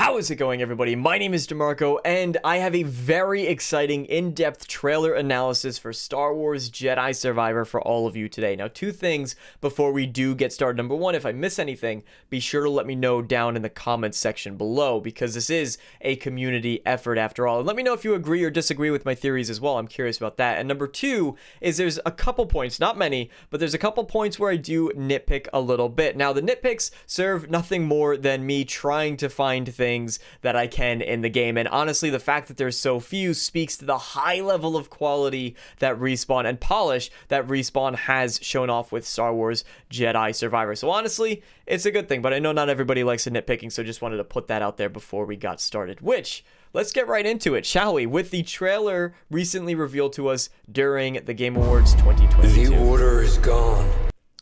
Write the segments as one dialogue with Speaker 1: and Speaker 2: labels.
Speaker 1: How is it going, everybody? My name is DeMarco, and I have a very exciting in-depth trailer analysis for Star Wars Jedi Survivor for all of you today. Now, two things before we do get started. Number one, if I miss anything, be sure to let me know down in the comments section below, because this is a community effort after all. And let me know if you agree or disagree with my theories as well. I'm curious about that. And number two is there's a couple points, not many, but there's a couple points where I do nitpick a little bit. Now, the nitpicks serve nothing more than me trying to find things that I can in the game, and honestly the fact that there's so few speaks to the high level of quality that Respawn and polish that Respawn has shown off with Star Wars Jedi Survivor. So honestly, it's a good thing, but I know not everybody likes the nitpicking, so just wanted to put that out there before we got started, which let's get right into it, shall we, with the trailer recently revealed to us during the Game Awards 2022.
Speaker 2: The order is gone.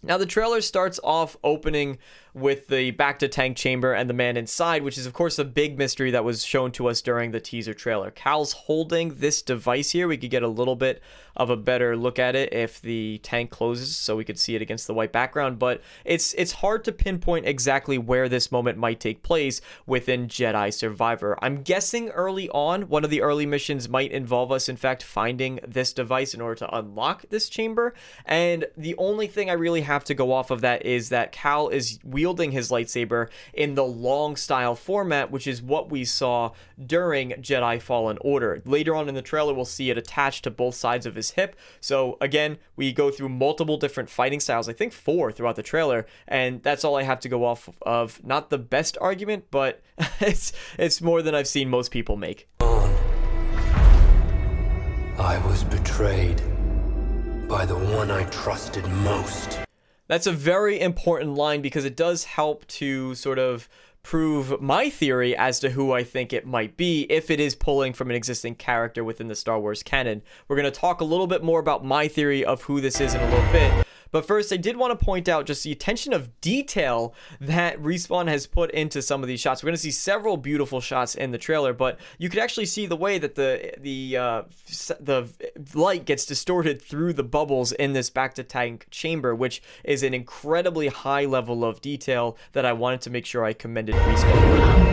Speaker 1: Now, the trailer starts off opening with the bacta tank chamber and the man inside, which is, of course, a big mystery that was shown to us during the teaser trailer. Cal's holding this device here. We could get a little bit of a better look at it if the tank closes so we could see it against the white background, but it's hard to pinpoint exactly where this moment might take place within Jedi Survivor. I'm guessing early on, one of the early missions might involve us, in fact, finding this device in order to unlock this chamber, and the only thing I really have to go off of that is that Cal is wielding his lightsaber in the long style format, which is what we saw during Jedi Fallen Order. Later on in the trailer, we'll see it attached to both sides of his hip. So again, we go through multiple different fighting styles, I think 4 throughout the trailer, and that's all I have to go off of. Not the best argument, but it's more than I've seen most people make.
Speaker 2: I was betrayed by the one I trusted most.
Speaker 1: That's a very important line because it does help to sort of prove my theory as to who I think it might be if it is pulling from an existing character within the Star Wars canon. We're going to talk a little bit more about my theory of who this is in a little bit. But first, I did want to point out just the attention of detail that Respawn has put into some of these shots. We're going to see several beautiful shots in the trailer, but you could actually see the way that the light gets distorted through the bubbles in this bacta tank chamber, which is an incredibly high level of detail that I wanted to make sure I commended Respawn for.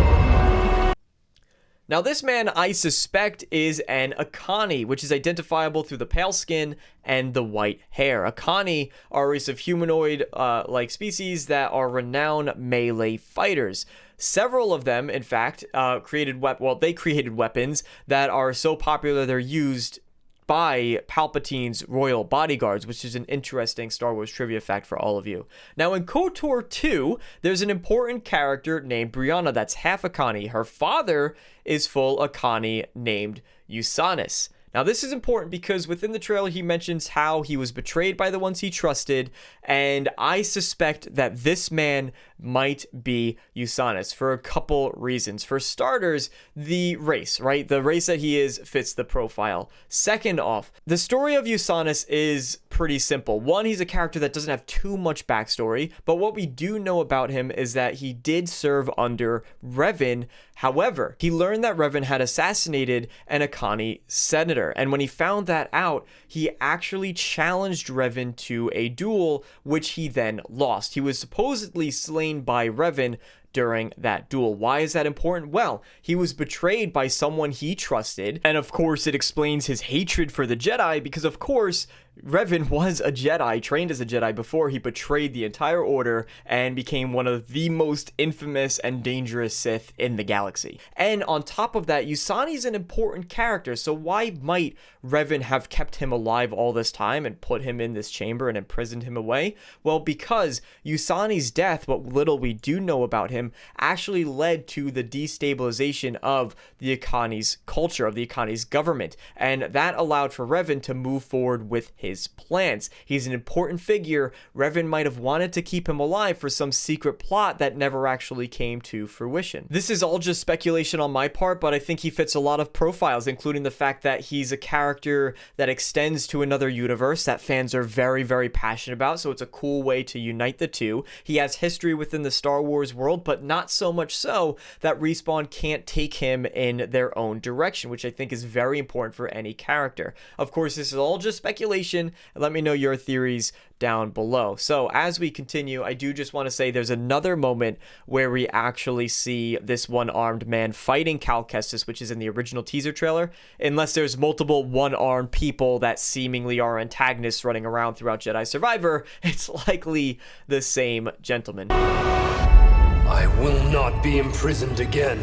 Speaker 1: Now, this man, I suspect, is an Akani, which is identifiable through the pale skin and the white hair. Akani are a race of humanoid-like species that are renowned melee fighters. Several of them, in fact, created weapons that are so popular they're used by Palpatine's royal bodyguards, which is an interesting Star Wars trivia fact for all of you. Now, in KOTOR 2, there's an important character named Brianna that's half Akani. Her father is full Akani named Usanis. Now, this is important because within the trailer, he mentions how he was betrayed by the ones he trusted, and I suspect that this man might be Usanis for a couple reasons. For starters, the race, right? The race that he is fits the profile. Second off, the story of Usanis is pretty simple. One, he's a character that doesn't have too much backstory, but what we do know about him is that he did serve under Revan. However, he learned that Revan had assassinated an Akani senator, and when he found that out, he actually challenged Revan to a duel, which he then lost. He was supposedly slain by Revan during that duel. Why is that important? Well, he was betrayed by someone he trusted, and of course it explains his hatred for the Jedi, because of course Revan was a Jedi, trained as a Jedi before he betrayed the entire order and became one of the most infamous and dangerous Sith in the galaxy. And on top of that, Usanis an important character, so why might Revan have kept him alive all this time and put him in this chamber and imprisoned him away? Well, because Usanis' death, what little we do know about him, actually led to the destabilization of the Akani's culture, of the Akani's government, and that allowed for Revan to move forward with his plans. He's an important figure. Revan might have wanted to keep him alive for some secret plot that never actually came to fruition. This is all just speculation on my part, but I think he fits a lot of profiles, including the fact that he's a character that extends to another universe that fans are very, very passionate about, so it's a cool way to unite the two. He has history within the Star Wars world, but not so much so that Respawn can't take him in their own direction, which I think is very important for any character. Of course, this is all just speculation. Let me know your theories down below. So as we continue, I do just want to say there's another moment where we actually see this one-armed man fighting Cal Kestis, which is in the original teaser trailer, unless there's multiple one-armed people that seemingly are antagonists running around throughout Jedi Survivor. It's likely the same gentleman.
Speaker 2: I will not be imprisoned again.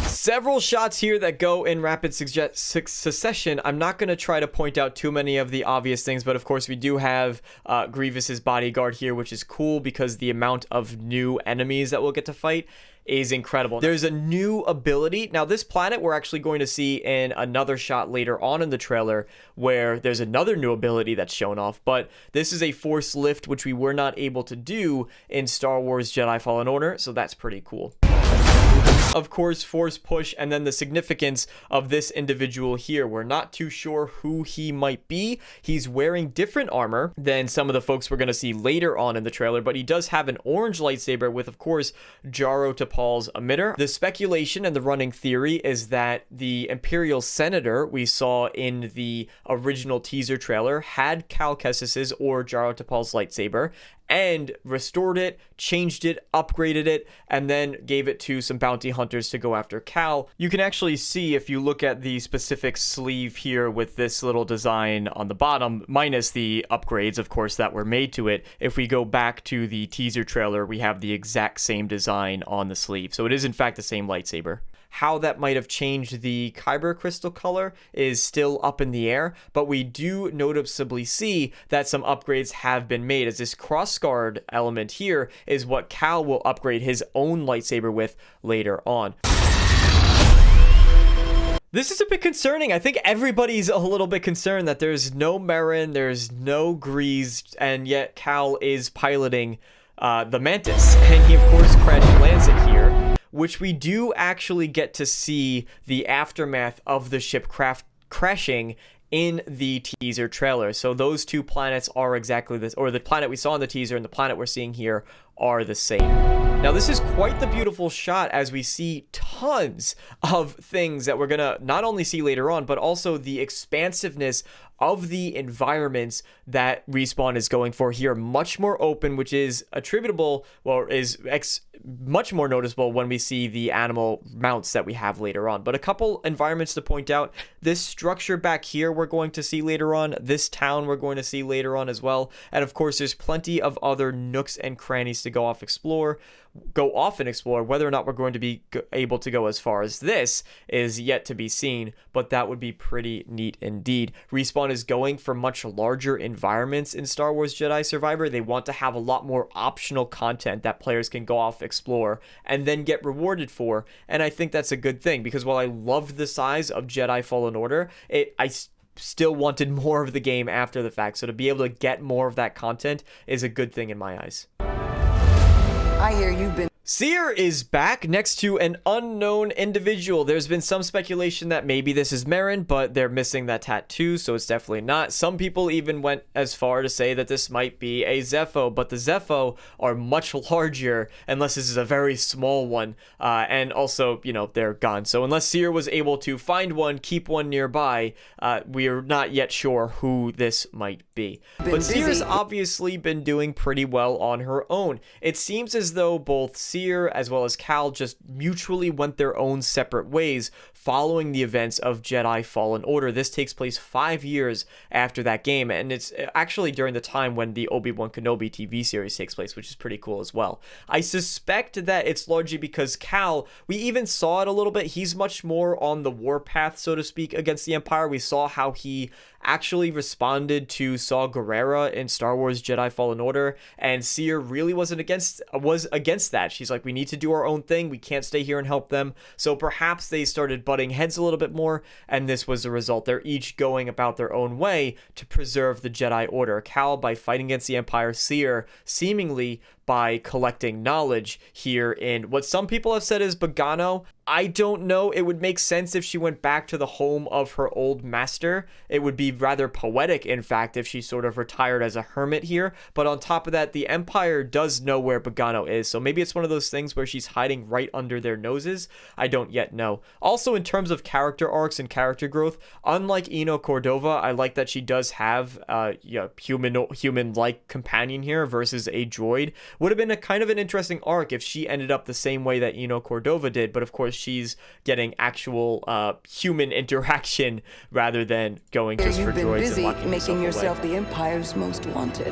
Speaker 1: Several shots here that go in rapid succession. I'm not going to try to point out too many of the obvious things, but of course we do have Grievous's bodyguard here, which is cool because the amount of new enemies that we'll get to fight is incredible. There's a new ability. Now, this planet we're actually going to see in another shot later on in the trailer where there's another new ability that's shown off, but this is a force lift, which we were not able to do in Star Wars Jedi Fallen Order, so that's pretty cool. Of course, force push, and then the significance of this individual here. We're not too sure who he might be. He's wearing different armor than some of the folks we're going to see later on in the trailer, but he does have an orange lightsaber with, of course, Jaro Tapal's emitter. The speculation and the running theory is that the Imperial Senator we saw in the original teaser trailer had Cal Kestis's or Jaro Tapal's lightsaber, and restored it, changed it, upgraded it, and then gave it to some bounty hunters to go after Cal. You can actually see if you look at the specific sleeve here with this little design on the bottom, minus the upgrades, of course, that were made to it. If we go back to the teaser trailer, we have the exact same design on the sleeve. So it is, in fact, the same lightsaber. How that might have changed the kyber crystal color is still up in the air, but we do noticeably see that some upgrades have been made, as this crossguard element here is what Cal will upgrade his own lightsaber with later on. This is a bit concerning. I think everybody's a little bit concerned that there's no Merrin, there's no Grease, and yet Cal is piloting the Mantis, and he of course crash lands it here, which we do actually get to see the aftermath of the ship crashing in the teaser trailer. So those two planets are exactly this, or the planet we saw in the teaser and the planet we're seeing here are the same. Now, this is quite the beautiful shot as we see tons of things that we're gonna not only see later on, but also the expansiveness of the environments that Respawn is going for here. Much more open, which is attributable, well, is much more noticeable when we see the animal mounts that we have later on. But a couple environments to point out. This structure back here we're going to see later on. This town we're going to see later on as well. And of course, there's plenty of other nooks and crannies to go off and explore. Whether or not we're going to be able to go as far as this is yet to be seen, but that would be pretty neat indeed. Respawn is going for much larger environments in Star Wars Jedi Survivor. They want to have a lot more optional content that players can go off, explore, and then get rewarded for, and I think that's a good thing, because while I loved the size of Jedi Fallen Order, I still wanted more of the game after the fact, so to be able to get more of that content is a good thing in my eyes.
Speaker 3: I hear you've been...
Speaker 1: Cere is back next to an unknown individual. There's been some speculation that maybe this is Merrin, but they're missing that tattoo, so it's definitely not. Some people even went as far to say that this might be a Zepho, but the Zepho are much larger, unless this is a very small one, and also, you know, they're gone. So unless Cere was able to find one, keep one nearby, we are not yet sure who this might be. But Cere's obviously been doing pretty well on her own. It seems as though both Cere as well as Cal just mutually went their own separate ways following the events of Jedi Fallen Order. This takes place 5 years after that game, and it's actually during the time when the Obi-Wan Kenobi TV series takes place, which is pretty cool as well. I suspect that it's largely because Cal, we even saw it a little bit, he's much more on the warpath, so to speak, against the Empire. We saw how he actually responded to Saw Gerrera in Star Wars Jedi Fallen Order, and Cere really was against that. She's like, we need to do our own thing, we can't stay here and help them. So perhaps they started butting heads a little bit more, and this was the result. They're each going about their own way to preserve the Jedi Order. Cal by fighting against the Empire, Cere seemingly by collecting knowledge here in what some people have said is Bogano. I don't know. It would make sense if she went back to the home of her old master. It would be rather poetic, in fact, if she sort of retired as a hermit here. But on top of that, the Empire does know where Bogano is. So maybe it's one of those things where she's hiding right under their noses. I don't yet know. Also, in terms of character arcs and character growth, unlike Eno Cordova, I like that she does have human-like companion here versus a droid. Would have been a kind of an interesting arc if she ended up the same way that Eno Cordova did, but of course she's getting actual human interaction rather than going just for droids and locking
Speaker 3: making yourself
Speaker 1: away.
Speaker 3: the Empire's most wanted.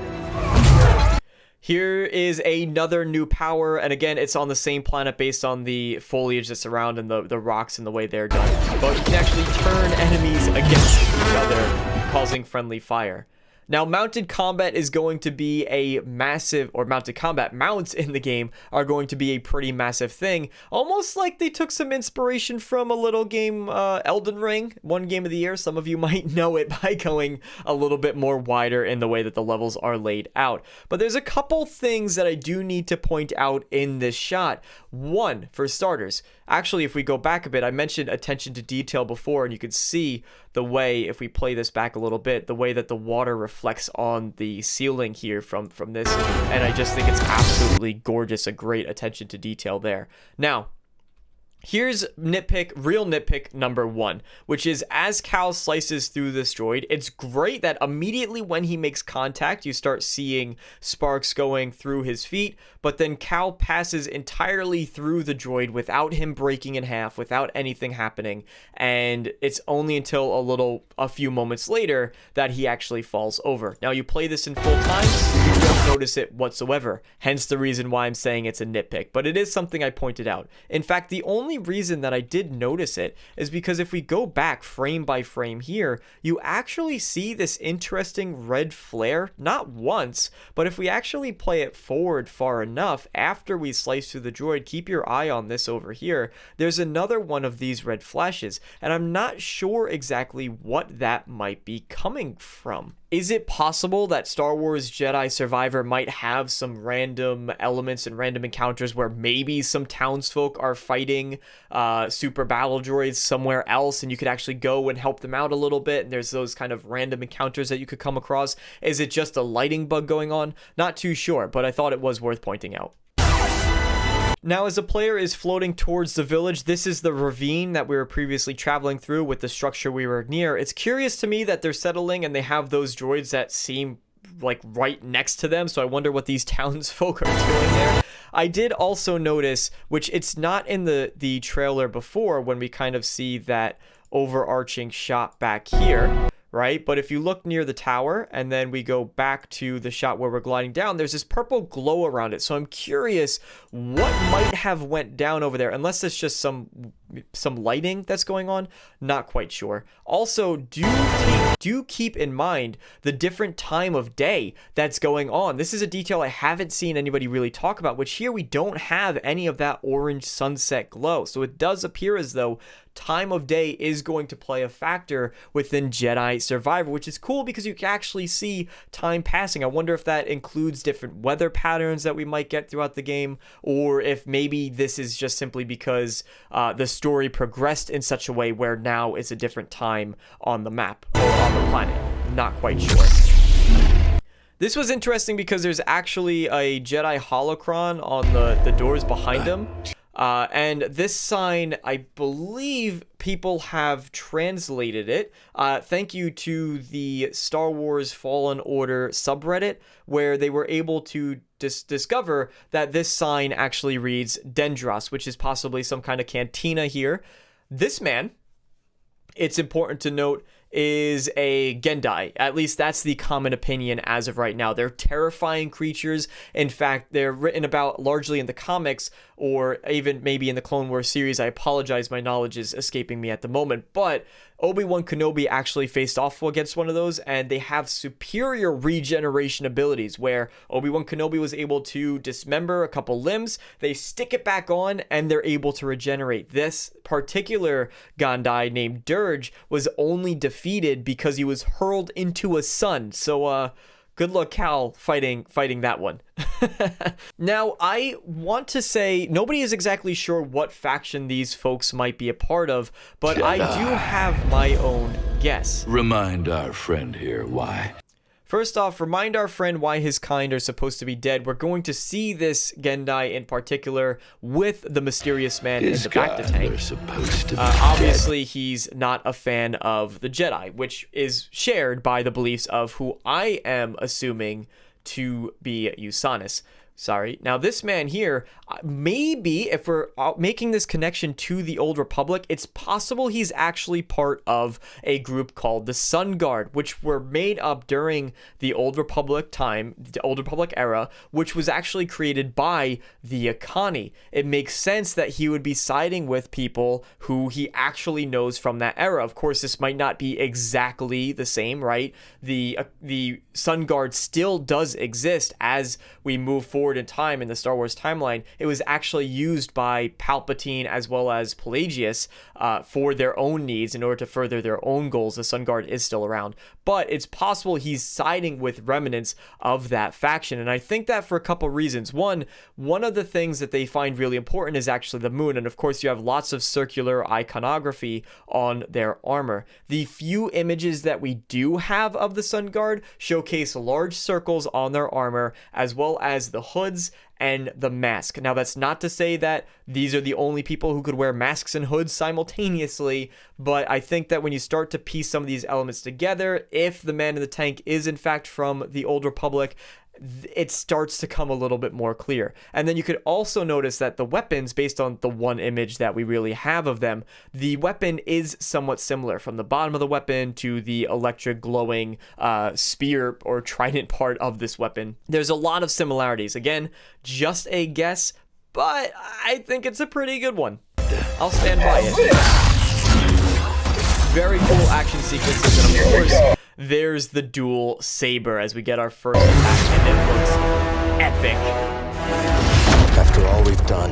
Speaker 1: Here is another new power, and again, it's on the same planet based on the foliage that's around and the rocks and the way they're done. But you can actually turn enemies against each other, causing friendly fire. Now, mounted combat is going to be a massive, or mounted combat mounts in the game are going to be a pretty massive thing. Almost like they took some inspiration from a little game, Elden Ring, one game of the year. Some of you might know it by going a little bit more wider in the way that the levels are laid out. But there's a couple things that I do need to point out in this shot. One, for starters, actually, if we go back a bit, I mentioned attention to detail before, and you could see the way, if we play this back a little bit, the way that the water reflects on the ceiling here from this, and I just think it's absolutely gorgeous, a great attention to detail there. Now, here's real nitpick number one, which is as Cal slices through this droid, it's great that immediately when he makes contact, you start seeing sparks going through his feet, but then Cal passes entirely through the droid without him breaking in half, without anything happening, and it's only until a few moments later that he actually falls over. Now, you play this in full time, you don't notice it whatsoever, hence the reason why I'm saying it's a nitpick, but it is something I pointed out. In fact, the only reason that I did notice it is because if we go back frame by frame here, you actually see this interesting red flare, not once, but if we actually play it forward far enough after we slice through the droid, keep your eye on this over here, there's another one of these red flashes, and I'm not sure exactly what that might be coming from. Is it possible that Star Wars Jedi Survivor might have some random elements and random encounters where maybe some townsfolk are fighting super battle droids somewhere else and you could actually go and help them out a little bit, and there's those kind of random encounters that you could come across? Is it just a lighting bug going on? Not too sure, but I thought it was worth pointing out. Now, as the player is floating towards the village, this is the ravine that we were previously traveling through with the structure we were near. It's curious to me that they're settling and they have those droids that seem like right next to them, so I wonder what these townsfolk are doing there. I did also notice, which it's not in the trailer before, when we kind of see that overarching shot back here, right? But if you look near the tower and then we go back to the shot where we're gliding down, there's this purple glow around it. So I'm curious what might have went down over there, unless it's just some lighting that's going on. Not quite sure. Also, do keep in mind the different time of day that's going on. This is a detail I haven't seen anybody really talk about, which here we don't have any of that orange sunset glow. So it does appear as though time of day is going to play a factor within Jedi Survivor, which is cool because you can actually see time passing. I wonder if that includes different weather patterns that we might get throughout the game, or if maybe this is just simply because the story progressed in such a way where now it's a different time on the map or on the planet. Not quite sure. This was interesting because there's actually a Jedi holocron on the doors behind him. And this sign, I believe people have translated it. Thank you to the Star Wars Fallen Order subreddit, where they were able to discover that this sign actually reads Dendros, which is possibly some kind of cantina here. This man, it's important to note, is a Gendai. At least that's the common opinion as of right now. They're terrifying creatures. In fact, they're written about largely in the comics, or even maybe in the Clone Wars series. I apologize, my knowledge is escaping me at the moment, but Obi-Wan Kenobi actually faced off against one of those, and they have superior regeneration abilities, where Obi-Wan Kenobi was able to dismember a couple limbs, they stick it back on, and they're able to regenerate. This particular Gandai named Dirge was only defeated because he was hurled into a sun. So, Good luck, Cal, fighting that one. Now, I want to say nobody is exactly sure what faction these folks might be a part of, but
Speaker 4: Jedi.
Speaker 1: I do have my own guess.
Speaker 4: Remind our friend here why.
Speaker 1: First off, remind our friend why his kind are supposed to be dead. We're going to see this Gendai in particular with the mysterious man in
Speaker 4: His
Speaker 1: the bacta
Speaker 4: guys
Speaker 1: tank.
Speaker 4: are supposed to be
Speaker 1: Obviously, he's not a fan of the Jedi, which is shared by the beliefs of who I am assuming to be Usanus. Sorry. Now, this man here, maybe if we're making this connection to the Old Republic, it's possible he's actually part of a group called the Sun Guard, which were made up during the Old Republic time, the Old Republic era, which was actually created by the Akani. It makes sense that he would be siding with people who he actually knows from that era. Of course, this might not be exactly the same, right? The Sun Guard still does exist as we move forward in time in the Star Wars timeline. It was actually used by Palpatine as well as Pelagius for their own needs in order to further their own goals. The Sun Guard is still around, but it's possible he's siding with remnants of that faction, and I think that for a couple reasons. One of the things that they find really important is actually the moon, and of course you have lots of circular iconography on their armor. The few images that we do have of the Sun Guard showcase large circles on their armor as well as the hoods and the mask. Now, that's not to say that these are the only people who could wear masks and hoods simultaneously, but I think that when you start to piece some of these elements together, if the man in the tank is in fact from the Old Republic, it starts to come a little bit more clear. And then you could also notice that the weapons, based on the one image that we really have of them, the weapon is somewhat similar from the bottom of the weapon to the electric glowing spear or trident part of this weapon. There's a lot of similarities. Again, just a guess, but I think it's a pretty good one. I'll stand by it. Very cool action sequences, and of course, there's the dual saber as we get our first attack, and it looks epic.
Speaker 2: After all we've done,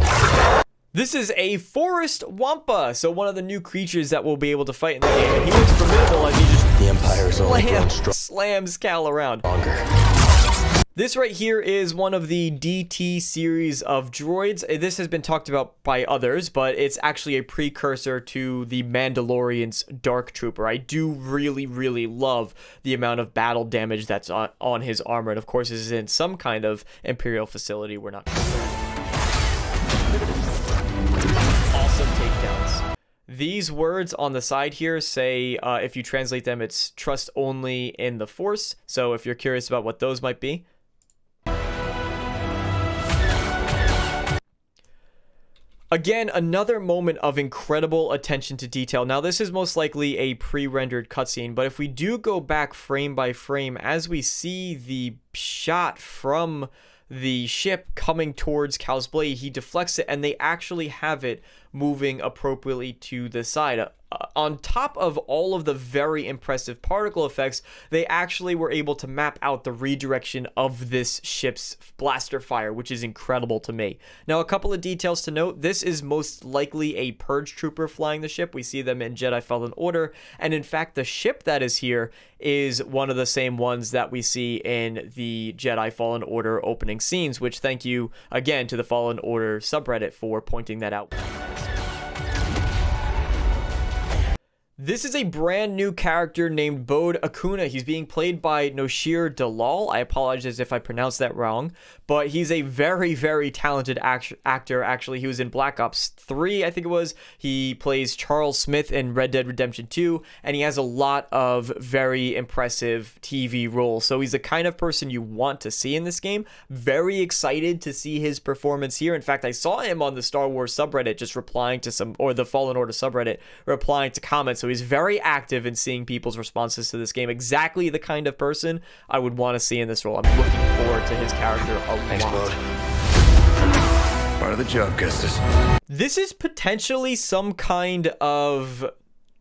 Speaker 1: This is a Forest Wampa, so one of the new creatures that we'll be able to fight in the game. And he looks formidable as he just
Speaker 2: the Empire's only grown
Speaker 1: slams Cal around.
Speaker 2: stronger.
Speaker 1: This right here is one of the DT series of droids. This has been talked about by others, but it's actually a precursor to the Mandalorian's Dark Trooper. I do really, really love the amount of battle damage that's on his armor. And of course, this is in some kind of Imperial facility. We're not sure. Awesome takedowns. These words on the side here say, if you translate them, it's trust only in the Force. So if you're curious about what those might be. Again, another moment of incredible attention to detail. Now, this is most likely a pre-rendered cutscene, but if we do go back frame by frame, as we see the shot from the ship coming towards Cal's blade, he deflects it, and they actually have it moving appropriately to the side. On top of all of the very impressive particle effects, they actually were able to map out the redirection of this ship's blaster fire, which is incredible to me. Now, a couple of details to note. This is most likely a Purge Trooper flying the ship. We see them in Jedi Fallen Order, and in fact, the ship that is here is one of the same ones that we see in the Jedi Fallen Order opening scenes, which thank you again to the Fallen Order subreddit for pointing that out. This is a brand new character named Bode Akuna. He's being played by Noshir Dalal. I apologize if I pronounced that wrong, but he's a very, very talented actor. Actually, he was in Black Ops 3, I think it was. He plays Charles Smith in Red Dead Redemption 2, and he has a lot of very impressive TV roles. So he's the kind of person you want to see in this game. Very excited to see his performance here. In fact, I saw him on the Star Wars subreddit just replying to some, or the Fallen Order subreddit, replying to comments. So he's very active in seeing people's responses to this game. Exactly the kind of person I would want to see in this role. I'm looking forward to his character a lot.
Speaker 2: Thanks, Bode.
Speaker 4: Part of the job, Kestis.
Speaker 1: This is potentially some kind of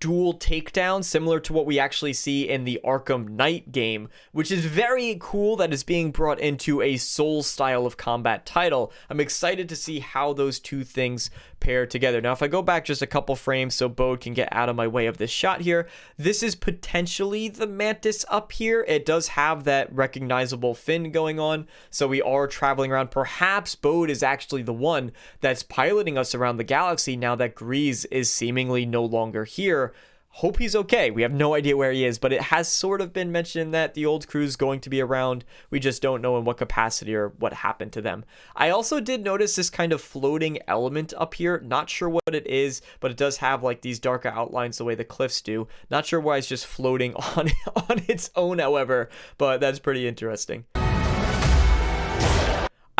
Speaker 1: dual takedown similar to what we actually see in the Arkham Knight game, which is very cool that is being brought into a Souls style of combat title. I'm excited to see how those two things pair together. Now, if I go back just a couple frames so Bode can get out of my way of this shot here, this is potentially the Mantis up here. It does have that recognizable fin going on, so we are traveling around. Perhaps Bode is actually the one that's piloting us around the galaxy now that Grease is seemingly no longer here. Hope he's okay. We have no idea where he is, but it has sort of been mentioned that the old crew's going to be around. We just don't know in what capacity or what happened to them. I also did notice this kind of floating element up here. Not sure what it is, but it does have like these darker outlines the way the cliffs do. Not sure why it's just floating on its own, however, but that's pretty interesting.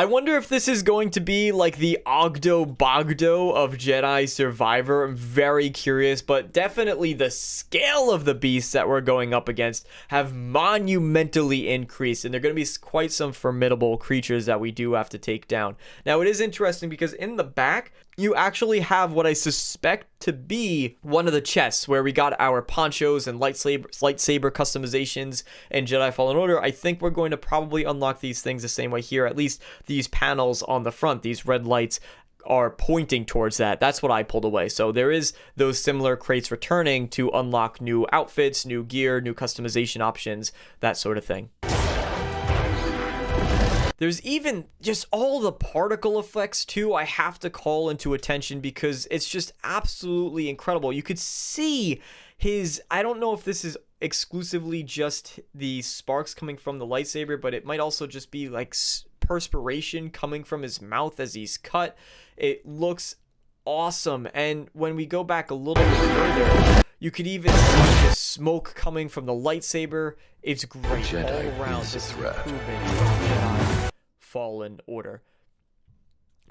Speaker 1: I wonder if this is going to be like the Ogdo Bogdo of Jedi Survivor. I'm very curious, but definitely the scale of the beasts that we're going up against have monumentally increased, and they're going to be quite some formidable creatures that we do have to take down. Now, it is interesting because in the back, you actually have what I suspect to be one of the chests where we got our ponchos and lightsaber customizations in Jedi Fallen Order. I think we're going to probably unlock these things the same way here. At least these panels on the front, these red lights, are pointing towards that. That's what I pulled away. So there is those similar crates returning to unlock new outfits, new gear, new customization options, that sort of thing. There's even just all the particle effects too I have to call into attention because it's just absolutely incredible. You could see his, I don't know if this is exclusively just the sparks coming from the lightsaber, but it might also just be like perspiration coming from his mouth as he's cut. It looks awesome. And when we go back a little bit further, you could even see the smoke coming from the lightsaber. It's great
Speaker 4: Jedi
Speaker 1: all around.
Speaker 4: is a
Speaker 1: This
Speaker 4: threat.
Speaker 1: improvement from Jedi Fallen Order.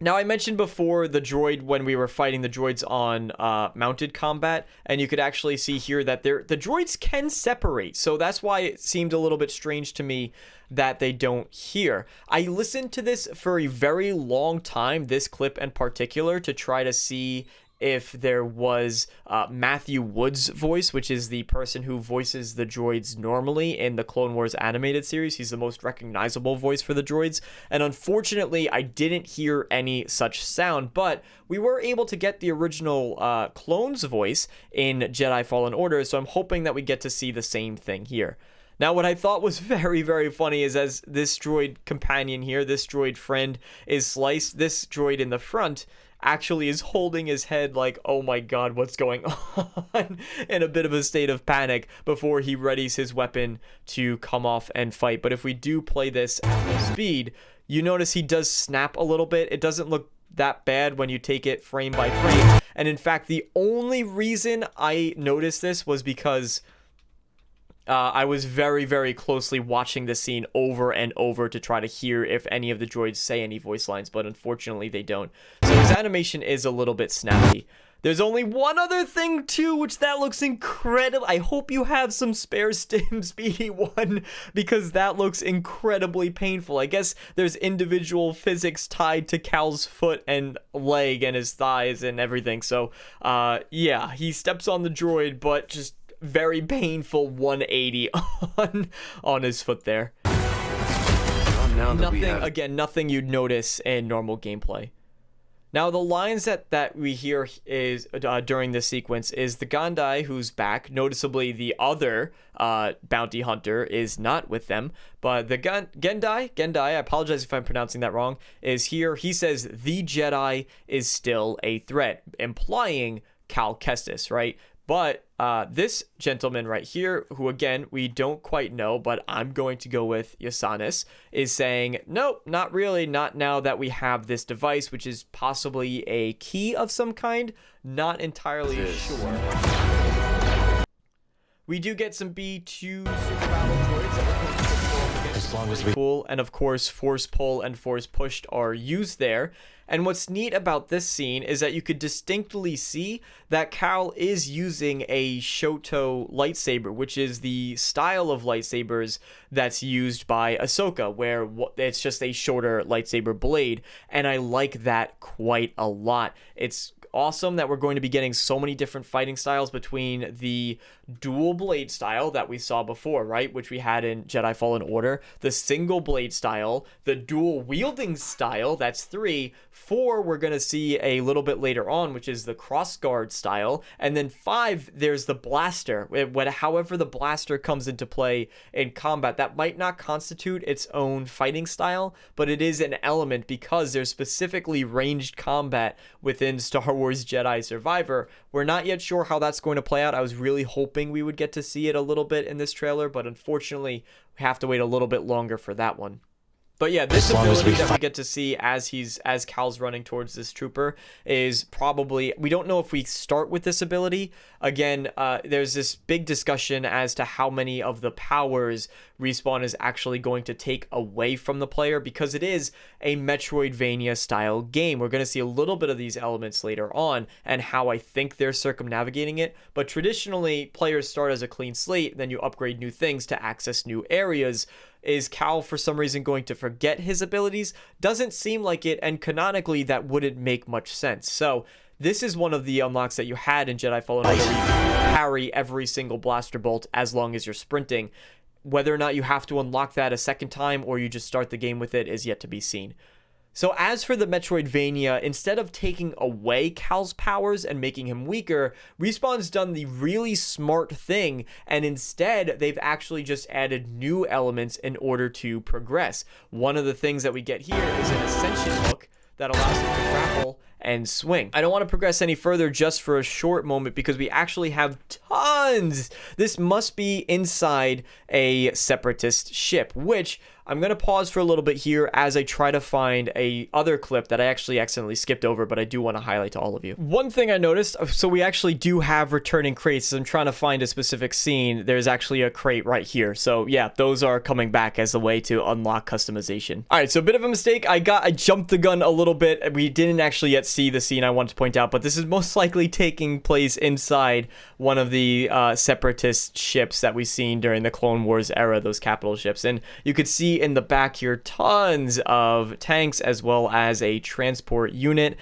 Speaker 1: Now, I mentioned before the droid when we were fighting the droids on mounted combat, and you could actually see here that the droids can separate, so that's why it seemed a little bit strange to me that they don't hear. I listened to this for a very long time, this clip in particular, to try to see if there was Matthew Wood's voice, which is the person who voices the droids normally in the Clone Wars animated series. He's the most recognizable voice for the droids. And unfortunately, I didn't hear any such sound, but we were able to get the original clone's voice in Jedi Fallen Order, so I'm hoping that we get to see the same thing here. Now, what I thought was very, very funny is as this droid companion here, this droid friend is sliced, this droid in the front actually is holding his head like, oh my god, what's going on, in a bit of a state of panic before he readies his weapon to come off and fight. But if we do play this at full speed, you notice he does snap a little bit. It doesn't look that bad when you take it frame by frame. And in fact, the only reason I noticed this was because I was very, very closely watching the scene over and over to try to hear if any of the droids say any voice lines, but unfortunately they don't. So his animation is a little bit snappy. There's only one other thing too, which that looks incredible. I hope you have some spare stim, Speedy One, because that looks incredibly painful. I guess there's individual physics tied to Cal's foot and leg and his thighs and everything. So, yeah, he steps on the droid, but just very painful 180 on his foot there. Nothing you'd notice in normal gameplay. Now, the lines that we hear is during this sequence is the Gandai who's back. Noticeably, the other bounty hunter is not with them, but the Gendai, I apologize if I'm pronouncing that wrong, is here. He says the Jedi is still a threat, implying Cal Kestis, right? But this gentleman right here, who again, we don't quite know, but I'm going to go with Yasanis, is saying, nope, not really, not now that we have this device, which is possibly a key of some kind. Not entirely sure. We do get some B2 super battle droids that we're going to as long as we cool, and of course force pull and force pushed are used there. And what's neat about this scene is that you could distinctly see that Cal is using a Shoto lightsaber, which is the style of lightsabers that's used by Ahsoka, where it's just a shorter lightsaber blade, and I like that quite a lot. It's awesome that we're going to be getting so many different fighting styles between the dual blade style that we saw before, right, which we had in Jedi Fallen Order, the single blade style, the dual wielding style, that's 3, 4 we're going to see a little bit later on, which is the crossguard style, and then 5 there's the blaster. However the blaster comes into play in combat, that might not constitute its own fighting style, but it is an element because there's specifically ranged combat within Star Wars Jedi Survivor. We're not yet sure how that's going to play out. I was really hoping we would get to see it a little bit in this trailer, but unfortunately we have to wait a little bit longer for that one. But yeah, this ability that we get to see as Cal's running towards this trooper is probably, we don't know if we start with this ability. Again, there's this big discussion as to how many of the powers Respawn is actually going to take away from the player, because it is a Metroidvania style game. We're going to see a little bit of these elements later on and how I think they're circumnavigating it. But traditionally, players start as a clean slate, then you upgrade new things to access new areas. Is Cal for some reason going to forget his abilities? Doesn't seem like it, and canonically that wouldn't make much sense. So this is one of the unlocks that you had in Jedi Fallen Order, where you can parry every single blaster bolt as long as you're sprinting. Whether or not you have to unlock that a second time or you just start the game with it is yet to be seen. So as for the Metroidvania, instead of taking away Cal's powers and making him weaker, Respawn's done the really smart thing, and instead they've actually just added new elements in order to progress. One of the things that we get here is an ascension hook that allows him to grapple and swing. I don't want to progress any further just for a short moment because we actually have tons. This must be inside a separatist ship, which I'm going to pause for a little bit here as I try to find a other clip that I actually accidentally skipped over, but I do want to highlight to all of you. One thing I noticed, so we actually do have returning crates. I'm trying to find a specific scene. There's actually a crate right here. So yeah, those are coming back as a way to unlock customization. All right, so a bit of a mistake. I jumped the gun a little bit. We didn't actually yet see the scene I wanted to point out, but this is most likely taking place inside one of the separatist ships that we've seen during the Clone Wars era, those capital ships. And you could see in the back here tons of tanks as well as a transport unit.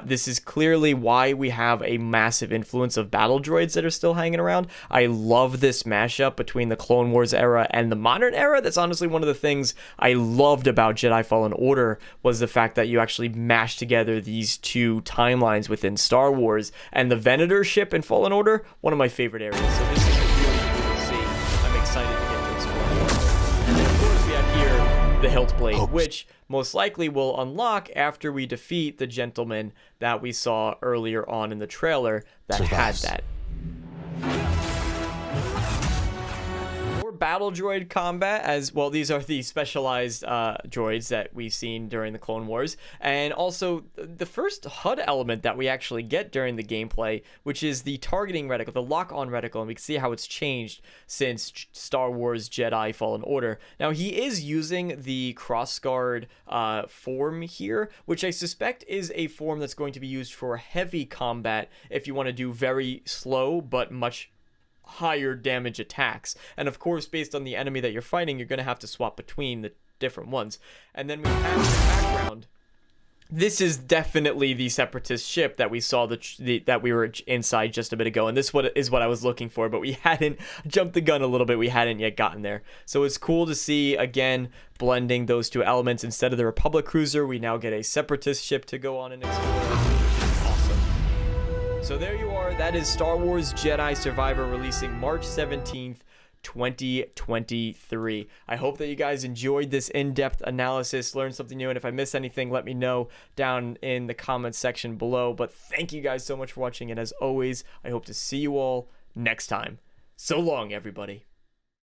Speaker 1: This is clearly why we have a massive influence of battle droids that are still hanging around. I love this mashup between the Clone Wars era and the modern era. That's honestly one of the things I loved about Jedi Fallen Order, was the fact that you actually mashed together these two timelines within Star Wars. And the Venator ship in Fallen Order, one of my favorite areas. So this is really cool to see. I'm excited to get to explore more. And then of course we have here the hilt blade, which most likely will unlock after we defeat the gentleman that we saw earlier on in the trailer that had that. Battle droid combat as well. These are the specialized droids that we've seen during the Clone Wars, and also the first HUD element that we actually get during the gameplay, which is the targeting reticle, the lock-on reticle, and we can see how it's changed since Star Wars Jedi Fallen Order. Now he is using the crossguard form here, which I suspect is a form that's going to be used for heavy combat if you want to do very slow but much higher damage attacks. And of course, based on the enemy that you're fighting, you're going to have to swap between the different ones. And then we have in the background, this is definitely the separatist ship that we saw that we were inside just a bit ago, and this is what I was looking for, but we hadn't jumped the gun a little bit. We hadn't yet gotten there. So it's cool to see, again, blending those two elements. Instead of the Republic cruiser, we now get a separatist ship to go on and explore. So there you are. That is Star Wars Jedi Survivor, releasing March 17th, 2023. I hope that you guys enjoyed this in-depth analysis, learned something new, and if I missed anything, let me know down in the comments section below. But thank you guys so much for watching, and as always, I hope to see you all next time. So long, everybody.